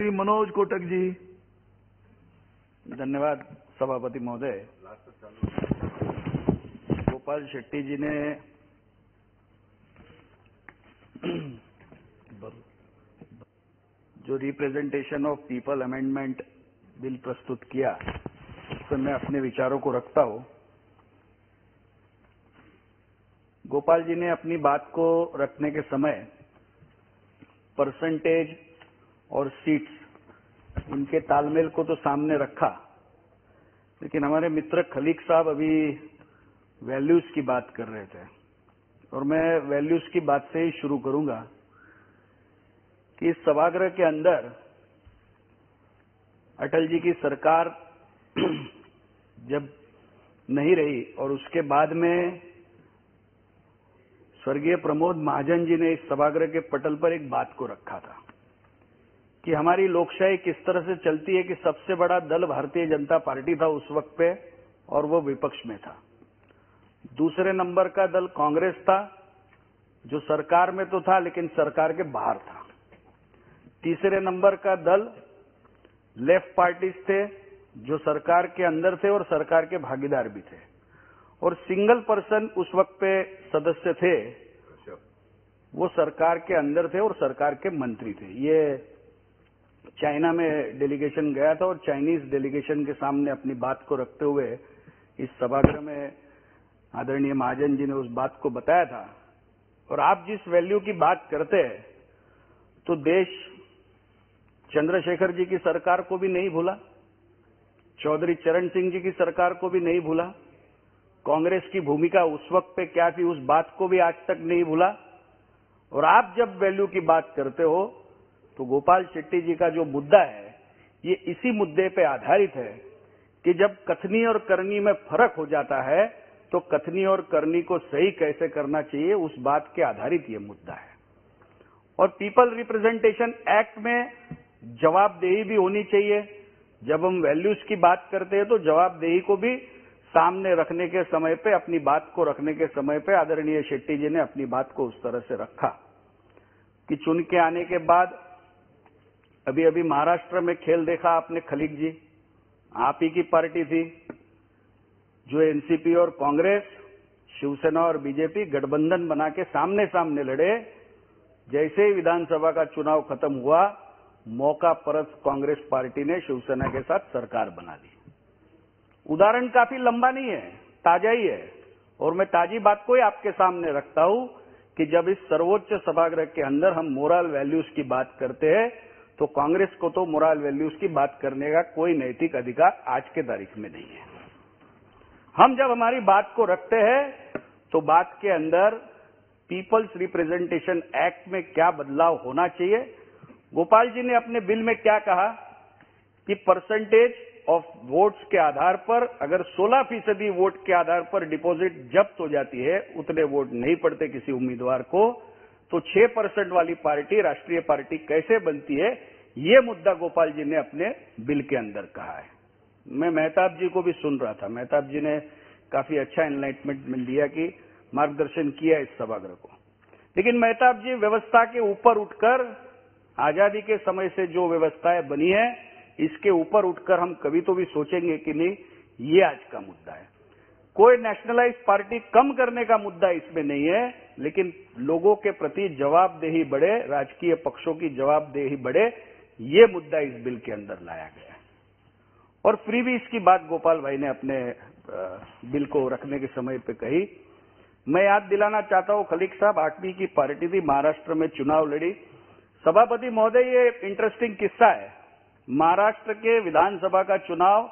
श्री मनोज कोटक जी। धन्यवाद सभापति महोदय। गोपाल शेट्टी जी ने जो representation of people amendment bill प्रस्तुत किया, उस पर मैं अपने विचारों को रखता हूं। गोपाल जी ने अपनी बात को रखने के समय परसेंटेज और सीट्स, इनके तालमेल को तो सामने रखा, लेकिन हमारे मित्र खलीक साहब अभी वैल्यूज की बात कर रहे थे और मैं वैल्यूज की बात से ही शुरू करूंगा कि इस सभागृह के अंदर अटल जी की सरकार जब नहीं रही और उसके बाद में स्वर्गीय प्रमोद महाजन जी ने इस सभागृह के पटल पर एक बात को रखा था कि हमारी लोकशाही किस तरह से चलती है कि सबसे बड़ा दल भारतीय जनता पार्टी था उस वक्त पे और वो विपक्ष में था। दूसरे नंबर का दल कांग्रेस था, जो सरकार में तो था लेकिन सरकार के बाहर था। तीसरे नंबर का दल लेफ्ट पार्टीज थे, जो सरकार के अंदर थे और सरकार के भागीदार भी थे। और सिंगल पर्सन उस वक्त पे सदस्य थे, वो सरकार के अंदर थे और सरकार के मंत्री थे। ये चाइना में डेलीगेशन गया था और चाइनीज डेलीगेशन के सामने अपनी बात को रखते हुए इस सभागृह में आदरणीय महाजन जी ने उस बात को बताया था। और आप जिस वैल्यू की बात करते हैं, तो देश चंद्रशेखर जी की सरकार को भी नहीं भूला, चौधरी चरण सिंह जी की सरकार को भी नहीं भूला, कांग्रेस की भूमिका उस वक्त पे क्या थी उस बात को भी आज तक नहीं भूला। और आप जब वैल्यू की बात करते हो तो गोपाल शेट्टी जी का जो मुद्दा है, ये इसी मुद्दे पे आधारित है कि जब कथनी और करनी में फर्क हो जाता है तो कथनी और करनी को सही कैसे करना चाहिए, उस बात के आधारित ये मुद्दा है। और पीपल रिप्रेजेंटेशन एक्ट में जवाबदेही भी होनी चाहिए। जब हम वैल्यूज की बात करते हैं तो जवाबदेही को भी सामने रखने के समय पे, अपनी बात को रखने के समय पे आदरणीय शेट्टी जी ने अपनी बात को उस तरह से रखा कि चुन के आने के बाद अभी अभी महाराष्ट्र में खेल देखा आपने खलीक जी, आप ही की पार्टी थी जो एनसीपी और कांग्रेस, शिवसेना और बीजेपी गठबंधन बना के सामने सामने लड़े। जैसे ही विधानसभा का चुनाव खत्म हुआ, मौका परस्त कांग्रेस पार्टी ने शिवसेना के साथ सरकार बना ली। उदाहरण काफी लंबा नहीं है, ताजा ही है। और मैं ताजी बात को ही आपके सामने रखता हूं कि जब इस सर्वोच्च सभागृह के अंदर हम मोरल वैल्यूज की बात करते हैं, तो कांग्रेस को तो मोरल वैल्यूज की बात करने का कोई नैतिक अधिकार आज के तारीख में नहीं है। हम जब हमारी बात को रखते हैं तो बात के अंदर पीपल्स रिप्रेजेंटेशन एक्ट में क्या बदलाव होना चाहिए। गोपाल जी ने अपने बिल में क्या कहा कि परसेंटेज ऑफ वोट्स के आधार पर अगर 16% वोट के आधार पर डिपॉजिट जब्त हो जाती है, उतने वोट नहीं पड़ते किसी उम्मीदवार को, तो 6% वाली पार्टी राष्ट्रीय पार्टी कैसे बनती है, ये मुद्दा गोपाल जी ने अपने बिल के अंदर कहा है। मैं मेहताब जी को भी सुन रहा था, मेहताब जी ने काफी अच्छा एनलाइटमेंट दिया कि मार्गदर्शन किया इस सभागृह को। लेकिन मेहताब जी व्यवस्था के ऊपर उठकर, आजादी के समय से जो व्यवस्थाएं बनी है, इसके ऊपर उठकर हम कभी तो भी सोचेंगे कि नहीं, ये आज का मुद्दा है। कोई नेशनलाइज पार्टी कम करने का मुद्दा इसमें नहीं है, लेकिन लोगों के प्रति जवाबदेही बढ़े, राजकीय पक्षों की जवाबदेही बढ़े, ये मुद्दा इस बिल के अंदर लाया गया है। और फ्रीबीज की बात गोपाल भाई ने अपने बिल को रखने के समय पे कही। मैं याद दिलाना चाहता हूं, खलीक साहब 8वीं की पार्टी थी, महाराष्ट्र में चुनाव लड़ी। सभापति महोदय, ये इंटरेस्टिंग किस्सा है। महाराष्ट्र के विधानसभा का चुनाव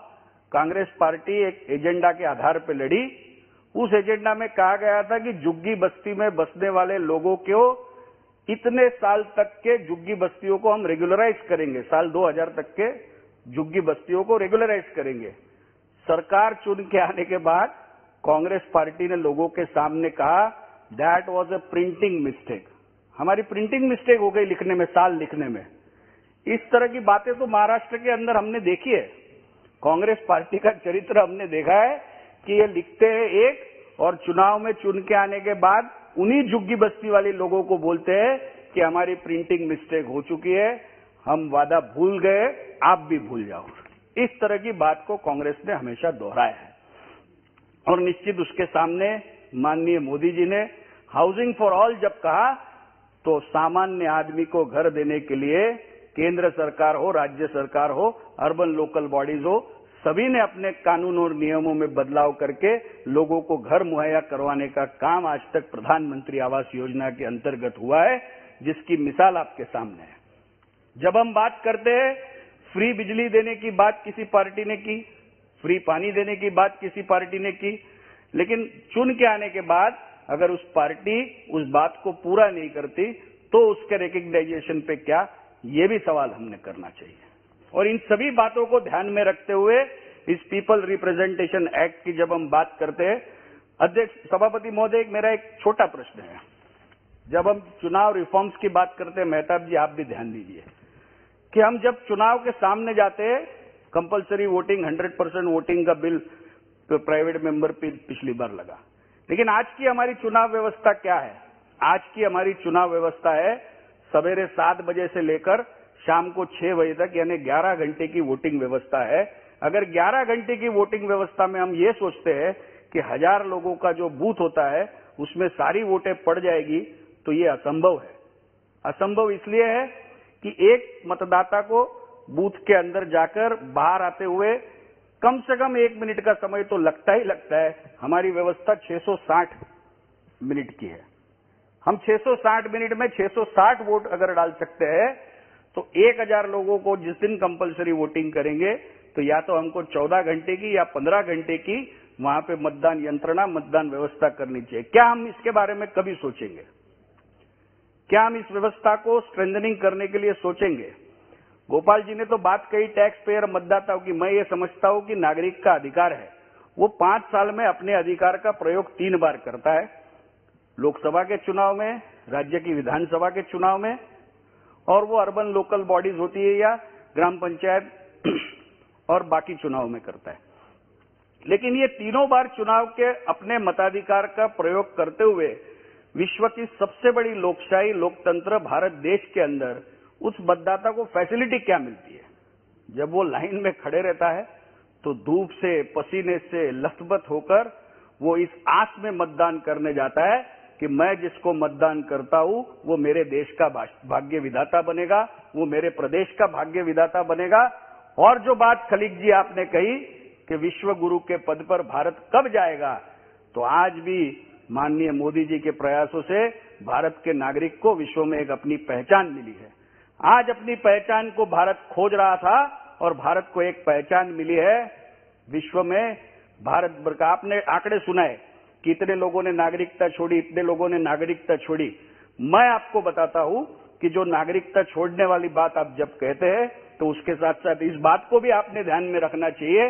कांग्रेस पार्टी एक एजेंडा के आधार पर लड़ी। उस एजेंडा में कहा गया था कि झुग्गी बस्ती में बसने वाले लोगों को इतने साल तक के झुग्गी बस्तियों को हम रेगुलराइज करेंगे, साल 2000 तक के झुग्गी बस्तियों को रेगुलराइज करेंगे। सरकार चुन के आने के बाद कांग्रेस पार्टी ने लोगों के सामने कहा that was a printing mistake, हमारी प्रिंटिंग मिस्टेक हो गई लिखने में, साल लिखने में। इस तरह की बातें तो महाराष्ट्र के अंदर हमने देखी है। कांग्रेस पार्टी का चरित्र हमने देखा है कि ये लिखते हैं एक और चुनाव में चुन के आने के बाद उन्हीं झुग्गी बस्ती वाले लोगों को बोलते हैं कि हमारी प्रिंटिंग मिस्टेक हो चुकी है, हम वादा भूल गए, आप भी भूल जाओ। इस तरह की बात को कांग्रेस ने हमेशा दोहराया है और निश्चित उसके सामने माननीय मोदी जी ने हाउसिंग फॉर ऑल जब कहा तो सामान्य आदमी को घर देने के लिए केंद्र सरकार हो, राज्य सरकार हो, अर्बन लोकल बॉडीज हो, सभी ने अपने कानून और नियमों में बदलाव करके लोगों को घर मुहैया करवाने का काम आज तक प्रधानमंत्री आवास योजना के अंतर्गत हुआ है, जिसकी मिसाल आपके सामने है। जब हम बात करते हैं फ्री बिजली देने की बात किसी पार्टी ने की, फ्री पानी देने की बात किसी पार्टी ने की, लेकिन चुन के आने के बाद अगर उस पार्टी उस बात को पूरा नहीं करती तो उसके रिकग्नाइजेशन पे क्या, ये भी सवाल हमने करना चाहिए। और इन सभी बातों को ध्यान में रखते हुए इस पीपल रिप्रेजेंटेशन एक्ट की जब हम बात करते हैं, अध्यक्ष सभापति महोदय, मेरा एक छोटा प्रश्न है। जब हम चुनाव रिफॉर्म्स की बात करते हैं, मेहताब जी आप भी ध्यान दीजिए कि हम जब चुनाव के सामने जाते हैं, कंपलसरी वोटिंग 100% वोटिंग का बिल तो प्राइवेट मेंबर पे पिछली बार लगा, लेकिन आज की हमारी चुनाव व्यवस्था क्या है? आज की हमारी चुनाव व्यवस्था है सवेरे 7 बजे से लेकर शाम को 6 बजे तक, यानी 11 घंटे की वोटिंग व्यवस्था है। अगर 11 घंटे की वोटिंग व्यवस्था में हम ये सोचते हैं कि 1000 लोगों का जो बूथ होता है उसमें सारी वोटें पड़ जाएगी, तो ये असंभव है। असंभव इसलिए है कि एक मतदाता को बूथ के अंदर जाकर बाहर आते हुए कम से कम 1 मिनट का समय तो लगता ही लगता है। हमारी व्यवस्था 660 मिनट की है। हम 660 मिनट में 660 वोट अगर डाल सकते हैं तो 1000 लोगों को जिस दिन कंपलसरी वोटिंग करेंगे तो या तो हमको 14 घंटे की या 15 घंटे की वहां पे मतदान यंत्रणा, मतदान व्यवस्था करनी चाहिए। क्या हम इसके बारे में कभी सोचेंगे? क्या हम इस व्यवस्था को स्ट्रेंथनिंग करने के लिए सोचेंगे? गोपाल जी ने तो बात कही टैक्स पेयर मतदाताओं की। मैं ये समझता हूं कि नागरिक का अधिकार है, वो 5 साल में अपने अधिकार का प्रयोग 3 बार करता है, लोकसभा के चुनाव में, राज्य की विधानसभा के चुनाव में, और वो अर्बन लोकल बॉडीज होती है या ग्राम पंचायत और बाकी चुनाव में करता है। लेकिन ये तीनों बार चुनाव के अपने मताधिकार का प्रयोग करते हुए विश्व की सबसे बड़ी लोकशाही लोकतंत्र भारत देश के अंदर उस मतदाता को फैसिलिटी क्या मिलती है? जब वो लाइन में खड़े रहता है तो धूप से, पसीने से लथपथ होकर वो इस आस में मतदान करने जाता है कि मैं जिसको मतदान करता हूं वो मेरे देश का भाग्य विधाता बनेगा, वो मेरे प्रदेश का भाग्य विधाता बनेगा। और जो बात खलीक जी आपने कही कि विश्व गुरु के पद पर भारत कब जाएगा, तो आज भी माननीय मोदी जी के प्रयासों से भारत के नागरिक को विश्व में एक अपनी पहचान मिली है। आज अपनी पहचान को भारत खोज रहा था और भारत को एक पहचान मिली है विश्व में। भारत भर का आपने आंकड़े सुनाए कि इतने लोगों ने नागरिकता छोड़ी, इतने लोगों ने नागरिकता छोड़ी। मैं आपको बताता हूं कि जो नागरिकता छोड़ने वाली बात आप जब कहते हैं तो उसके साथ साथ इस बात को भी आपने ध्यान में रखना चाहिए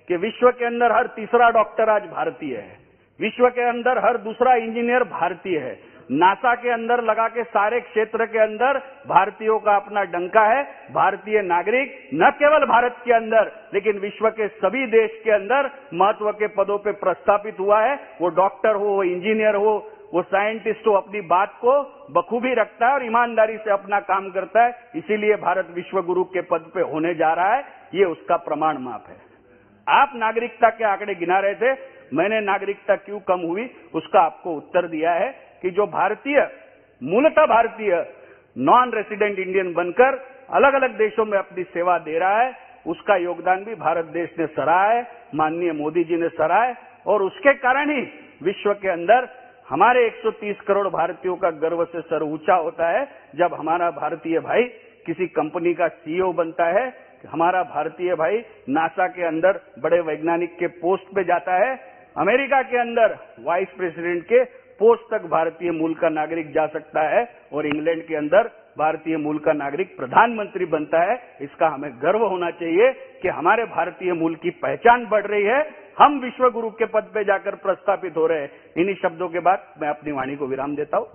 कि विश्व के अंदर हर तीसरा डॉक्टर आज भारतीय है, विश्व के अंदर हर दूसरा इंजीनियर भारतीय है, नासा के अंदर लगा के सारे क्षेत्र के अंदर भारतीयों का अपना डंका है। भारतीय नागरिक न केवल भारत के अंदर लेकिन विश्व के सभी देश के अंदर महत्व के पदों पे प्रस्थापित हुआ है। वो डॉक्टर हो, वो इंजीनियर हो, वो साइंटिस्ट हो, अपनी बात को बखूबी रखता है और ईमानदारी से अपना काम करता है। इसीलिए भारत विश्व गुरु के पद पे होने जा रहा है, ये उसका प्रमाण माप है। आप नागरिकता के आंकड़े गिना रहे थे, मैंने नागरिकता क्यों कम हुई उसका आपको उत्तर दिया है कि जो भारतीय, मूलतः भारतीय नॉन रेसिडेंट इंडियन बनकर अलग अलग देशों में अपनी सेवा दे रहा है, उसका योगदान भी भारत देश ने सराहा है, माननीय मोदी जी ने सराहा है। और उसके कारण ही विश्व के अंदर हमारे 130 करोड़ भारतीयों का गर्व से सर ऊंचा होता है जब हमारा भारतीय भाई किसी कंपनी का सीईओ बनता है, हमारा भारतीय भाई नासा के अंदर बड़े वैज्ञानिक के पोस्ट पे जाता है, अमेरिका के अंदर वाइस प्रेसिडेंट के पोस्ट तक भारतीय मूल का नागरिक जा सकता है, और इंग्लैंड के अंदर भारतीय मूल का नागरिक प्रधानमंत्री बनता है। इसका हमें गर्व होना चाहिए कि हमारे भारतीय मूल की पहचान बढ़ रही है, हम विश्व गुरु के पद पे जाकर प्रस्थापित हो रहे हैं। इन्हीं शब्दों के बाद मैं अपनी वाणी को विराम देता हूं।